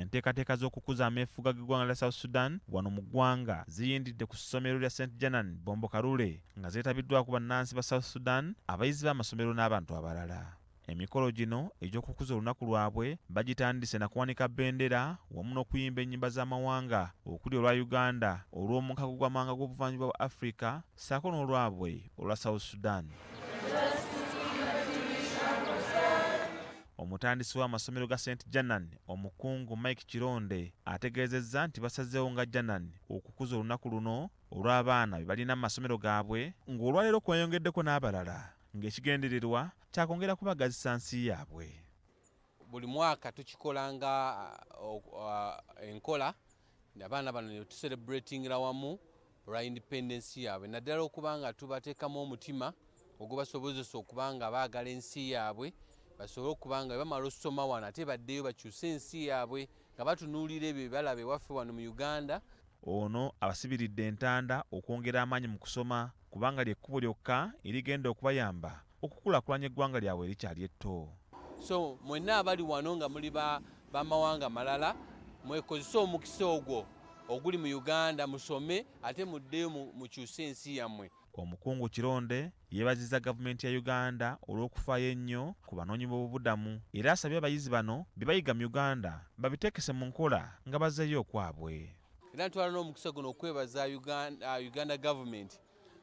enteekateeka z'okukuza ameefuga g'eggwanga lya South Sudan wano mu ggwanga ziyindidde ku ssomero lya St. Janan Bombo Kalule nga zeetabiddwako bannansi ba South Sudan, abayizi b'amasomero n'abantu abalala. Emikolo gino egy'okukuza olunaku lwabwe bagitandise na kuwanika bbendera wamu n'okuyimba ennyimba z'amawanga okuli olwa Uganda, olw'omukago gw'amawanga g'obuvanjuba bwa Afrika ssaako n'olwabwe olwa South Sudan. Omutandisi w'amasomero ga St. Janan omukungu Mike Kironde ategeezezza nti basazeewo nga Janan okukuza olunaku luno olw'abaana be balina mu masomero gaabwe, ng'olwaleero kweyongeddeko n'abalala, ng'ekigendererwa kyakwongera kubagazisa nsi yaabwe. Buli mwaka tukikola nga enkola abaana bano tucelebratingira wamu olwa independence yaabwe, naddala okuba nga tubateekamu omutima ogubasobozesa okuba nga baagala ensi yaabwe, basobole okuba nga bamala okusoma wano ate baddeyo bakyuse ensi yaabwe nga batunuulira ebyo bye balaba ewaffe wano mu Uganda. Ono abasibiridde entanda okwongera amaanyi mu kusoma kubanga ly'ekkubo lyokka erigenda okubayamba okukulaakulanya eggwanga lyabwe erikyali etto. So mwenna abali wano nga muli b'amawanga malala, mwekozese omukisa ogwo oguli mu Uganda, musome ate muddeyo mukyuse ensi yammwe. Omukungu Kironde yeebazizza gavumenti ya Uganda olw'okufaayo ennyo ku banoonyi b'obubudamu era asabye abayizi bano bye bayiga mu Uganda babiteekese mu nkola nga bazzeeyo okwabwe. Era ntwala n'omukisa guno okwebaza Uganda government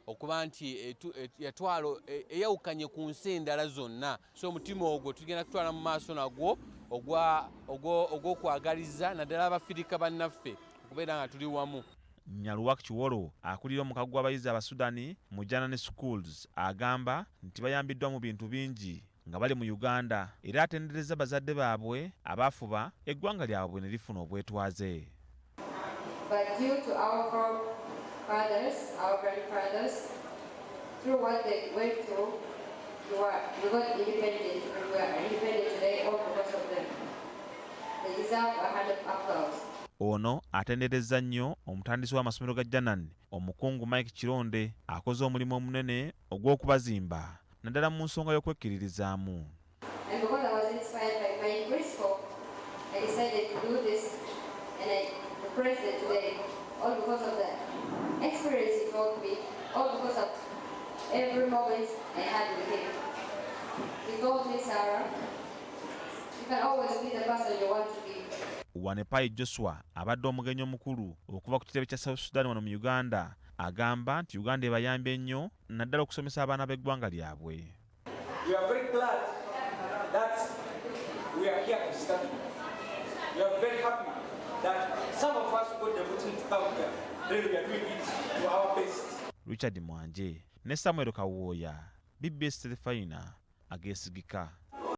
okuba nti yatwala eyawukanye ku nsi endala zonna. So omutima ogwo tugenda kutwala mu maaso nagwo ogw'okwagaliza naddala abafirika bannaffe okubeera nga tuli wamu. Nyaluwak Kiwolo akulira omukago gw'abayizi Abasudani mu Janan Schools agamba nti bayambiddwa mu bintu bingi nga bali mu Uganda era atendereza bazadde baabwe abaafuba eggwanga lyabwe ne lifuna obwetwaze. But due to our fathers, our grandfathers, through what they went through, we got independent, and we are independent today all because of them. They deserve a hand of applause. Ono atenderezza nnyo omutandisi w'amasomero ga Janan omukungu Mike Kironde akoze omulimu omunene ogw'okubazimba naddala mu nsonga y'okwekkiririzaamu. And because I was inspired by my principal, I decided to do this, and I praise it today, all because of the experience he taught me, all because of every moment I had with him. He told me, Sarah, you can always be the person you want to be. Wanepai Joshua abadde omugenyi omukulu okuva ku kitebe kya South Sudan wano mu Uganda agamba nti Uganda ebayambye nnyo naddala okusomesa abaana b'eggwanga lyabwe. We are very glad that we are here to study. We are very happy that some of us got the opportunity to come here. Then we are doing it to our best. Richard Mwanje ne Samuel Kawuoya, BBS Terefayina, Ageesigika.